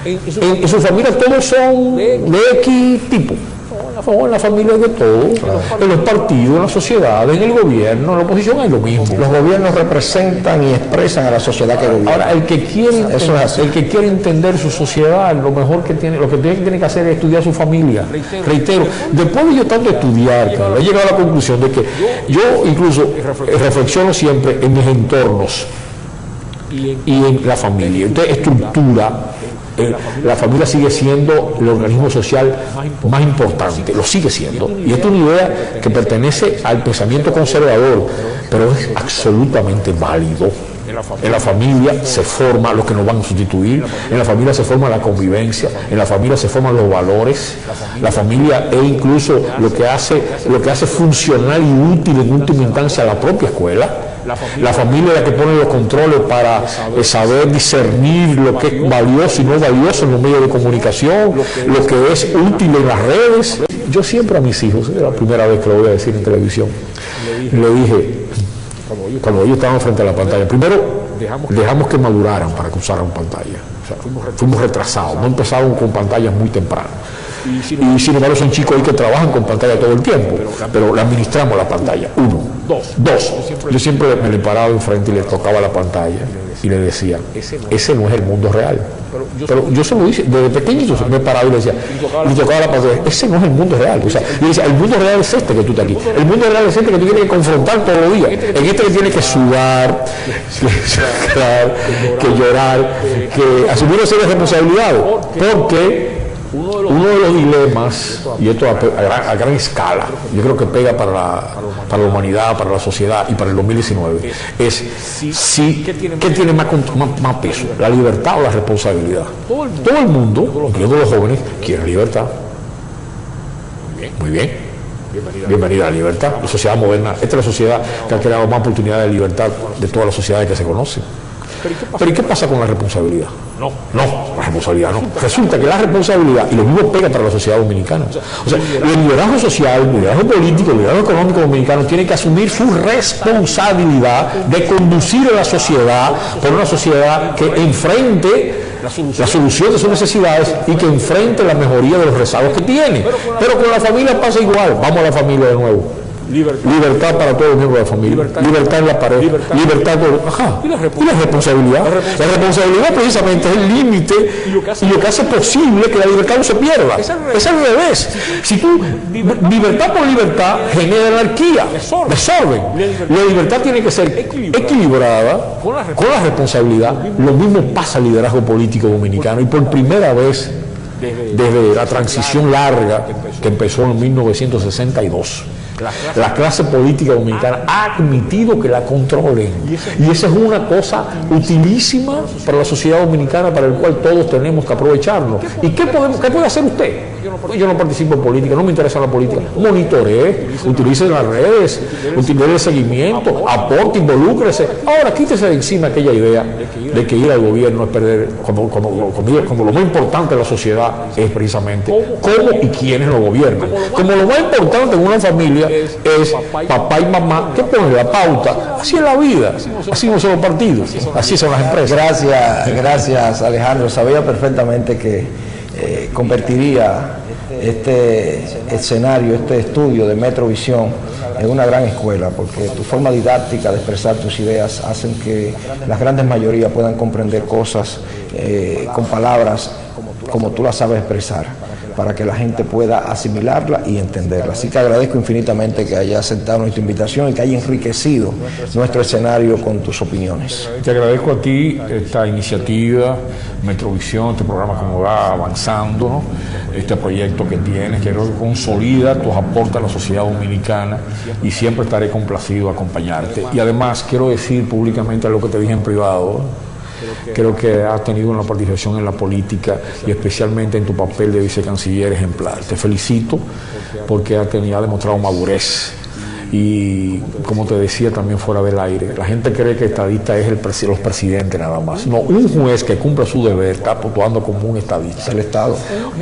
En su familia todos son de X tipo. En la familia de todo, en los partidos, en la sociedad, en el gobierno, en la oposición es lo mismo. Los gobiernos representan y expresan a la sociedad que gobierna. Ahora, el que quiere entender su sociedad, lo que tiene que hacer es estudiar su familia. Reitero, después de yo tanto estudiar, he llegado a la conclusión de que yo incluso reflexiono siempre en mis entornos y en la familia. Entonces, estructura. La familia sigue siendo el organismo social más importante, lo sigue siendo, y esto es una idea que pertenece al pensamiento conservador, pero es absolutamente válido. En la familia se forma lo que nos van a sustituir, en la familia se forma la convivencia, en la familia se forman los valores, la familia es incluso lo que hace funcional y útil en última instancia la propia escuela. La familia es la que pone los controles para saber discernir lo que es valioso y no valioso en los medios de comunicación, lo que es útil en las redes. Yo siempre a mis hijos, es la primera vez que lo voy a decir en televisión, le dije, cuando ellos estaban frente a la pantalla, primero dejamos que maduraran para que usaran pantalla. O sea, fuimos retrasados, no empezaron con pantallas muy temprano. Y sin embargo son chicos ahí que trabajan con pantalla todo el tiempo, pero le administramos la pantalla. Uno. Dos. Yo siempre me le paraba enfrente y le tocaba la pantalla y le decía, ese no es el mundo real. Pero yo se lo dije, desde pequeñito me paraba y le decía, y tocaba la pantalla, ese no es el mundo real. O sea, yo decía, el mundo real es este que tú estás aquí. El mundo real es este que tú tienes que confrontar todos los días. En este que tienes que sudar, que llorar, que asumir una serie de responsabilidades. Porque uno de los dilemas, y esto a gran escala, yo creo que pega para la humanidad, para la sociedad y para el 2019, es ¿qué tiene más peso? ¿La libertad o la responsabilidad? Todo el mundo, incluyendo los jóvenes, quiere libertad. Muy bien. Bienvenida a la libertad. La sociedad moderna, esta es la sociedad que ha creado más oportunidades de libertad de todas las sociedades que se conocen. Pero ¿y qué pasa con la responsabilidad? No, la responsabilidad no. Resulta que la responsabilidad, y lo mismo pega para la sociedad dominicana. O sea, el liderazgo social, el liderazgo político, el liderazgo económico dominicano tiene que asumir su responsabilidad de conducir a la sociedad por una sociedad que enfrente la solución de sus necesidades y que enfrente la mejoría de los rezagos que tiene. Pero con la familia pasa igual. Vamos a la familia de nuevo. Libertad para todos los miembros de la familia, libertad en la pareja, libertad por... Ajá. ¿Y la responsabilidad? La responsabilidad precisamente es el límite y lo que hace posible que la libertad no se pierda. Es al revés. Si tú, libertad por libertad genera anarquía, desorden. La libertad tiene que ser equilibrada con la responsabilidad. Lo mismo pasa al liderazgo político dominicano, y por primera vez desde la transición larga que empezó en 1962. La clase política dominicana ha admitido que la controlen, y esa es una cosa utilísima para la sociedad dominicana, para el cual todos tenemos que aprovecharnos. ¿Y qué puede hacer usted? Yo no participo en política, no me interesa la política. Monitoree, utilice las redes, utilice el seguimiento, aporte, involúcrese. Ahora quítese de encima aquella idea de que ir al gobierno es perder, como lo más importante de la sociedad es precisamente cómo y quiénes lo gobiernan. Como lo más importante en una familia es papá y mamá que ponen la pauta. Así es la vida, así no son los partidos, así son las empresas. Gracias Alejandro. Sabía perfectamente que convertiría este escenario, este estudio de Metrovisión gran escuela, porque tu forma didáctica de expresar tus ideas hacen que las grandes mayorías puedan comprender cosas con palabras como tú las sabes expresar, para que la gente pueda asimilarla y entenderla. Así que agradezco infinitamente que hayas aceptado nuestra invitación y que haya enriquecido nuestro escenario con tus opiniones. Te agradezco a ti esta iniciativa, Metrovisión, este programa como va avanzando, ¿no? Este proyecto que tienes, que creo que consolida tus aportes a la sociedad dominicana, y siempre estaré complacido de acompañarte. Y además quiero decir públicamente lo que te dije en privado. Creo que has tenido una participación en la política y especialmente en tu papel de vicecanciller ejemplar. Te felicito porque has demostrado madurez. Y como te decía también fuera del aire, la gente cree que estadista es los presidentes nada más. No, un juez que cumpla su deber está actuando como un estadista. El Estado.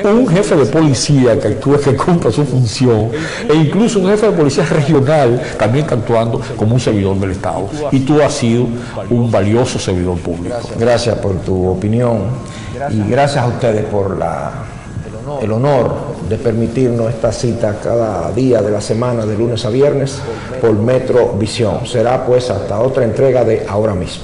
Un jefe de policía que actúe, que cumpla su función, e incluso un jefe de policía regional también está actuando como un servidor del Estado. Y tú has sido un valioso servidor público. Gracias por tu opinión y gracias a ustedes por el honor de permitirnos esta cita cada día de la semana, de lunes a viernes, por Metrovisión. Será pues hasta otra entrega de Ahora Mismo.